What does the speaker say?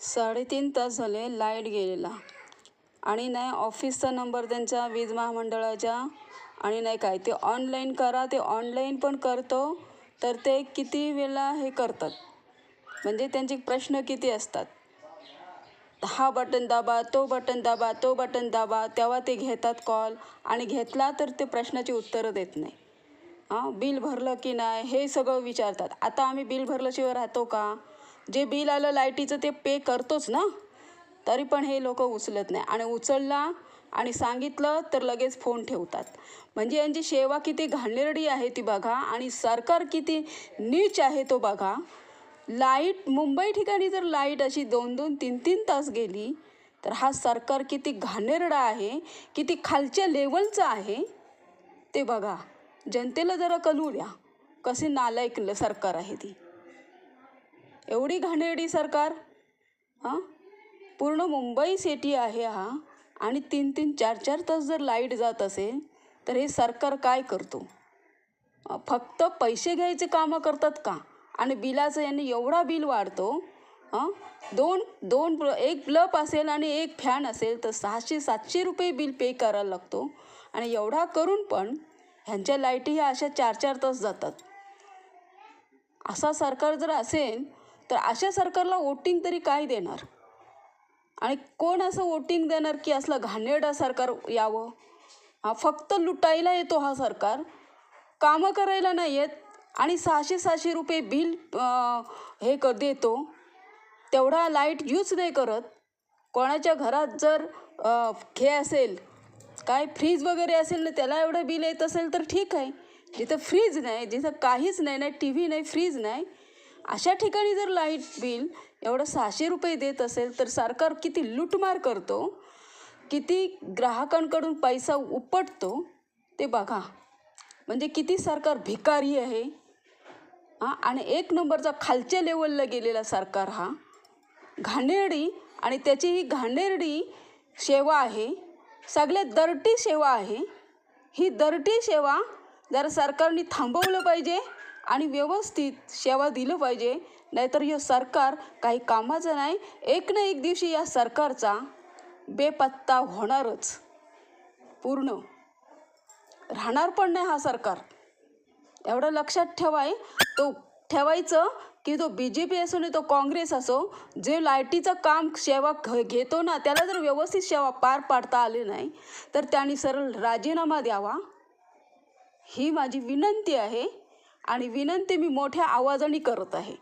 3.5 तास झाले लाईट गेलेला आणि नाही ऑफिसचा नंबर त्यांचा वीज महामंडळाच्या आणि नाही काय ते ऑनलाईन करा, ते ऑनलाईन पण करतो तर ते किती वेळा हे करतात, म्हणजे त्यांचे प्रश्न किती असतात. हा बटन दाबा, तो बटन दाबा, तो बटन दाबा, तेव्हा ते घेतात कॉल आणि घेतला तर ते प्रश्नाची उत्तरं देत नाही. बिल भरलं की नाही हे सगळं विचारतात. आता आम्ही बिल भरल्याशिवाय राहतो का? जे बिल आलं लाईटीचं ते पे करतोच ना, तरी पण हे लोक उचलत नाही आणि उचलला आणि सांगितलं तर लगेच फोन ठेवतात. म्हणजे यांची सेवा किती घाणेरडी आहे ती बघा आणि सरकार किती नीच आहे तो बघा. लाईट मुंबई ठिकाणी जर लाईट अशी 2-2, 3-3 तास गेली तर हा सरकार किती घाणेरडा आहे, किती खालच्या लेवलचा आहे ते बघा. जनतेला जरा कळू द्या कसे नालायक सरकार आहे ती. एवढी घाणेरडी सरकार. पूर्ण मुंबई सिटी आहे हा आणि 3-3, 4-4 तास जर लाईट जात असेल तर हे सरकार काय करतो? फक्त पैसे घ्यायचे कामं करतात का? आणि बिलाचं यांनी एवढा बिल वाढतो. एक बल्ब असेल आणि एक फॅन असेल तर 600-700 रुपये बिल पे करायला लागतो आणि एवढा करून पण ह्यांच्या लाईटी ह्या अशा 4-4 तास जातात. असा सरकार जर असेल तर अशा सरकारला वोटिंग तरी काय देणार? आणि कोण असं वोटिंग देणार की असलं घाणेरडं सरकार यावं? फक्त लुटायला येतो हा सरकार, कामं करायला नाही येत आणि 600-700 रुपये बिल देतो. तेवढा लाईट यूज नाही करत. कोणाच्या घरात जर हे असेल काय फ्रीज वगैरे असेल ना, त्याला एवढं बिल येत असेल तर ठीक आहे. जिथं फ्रीज नाही, जिथं काहीच नाही, नाही टी व्ही नाही, फ्रीज नाही, अशा ठिकाणी जर लाईट बिल एवढं 600 रुपये देत असेल तर सरकार किती लूटमार करतो, किती ग्राहकांकडून पैसा उपटतो ते बघा. म्हणजे किती सरकार भिकारी आहे. आणि एक नंबरचा खालच्या लेवलला गेलेला सरकार हा घाणेरडी. आणि त्याची ही घाणेरडी सेवा आहे, सगळ्यात दर्टी सेवा आहे. ही दर्टी सेवा जरा सरकारने थांबवलं पाहिजे आणि व्यवस्थित सेवा दिलं पाहिजे. नाहीतर हे सरकार काही कामाचं नाही. एक ना एक दिवशी या सरकारचा बेपत्ता होणारच, पूर्ण राहणार पण नाही हा सरकार. एवढं लक्षात ठेवायचं की तो BJP असो नाही तो काँग्रेस असो, जे लाईटीचं काम सेवा घेतो ना त्याला जर व्यवस्थित सेवा पार पाडता आली नाही तर त्यांनी सरळ राजीनामा द्यावा, ही माझी विनंती आहे. आणि विनंती मी मोठ्या आवाजाने करत आहे.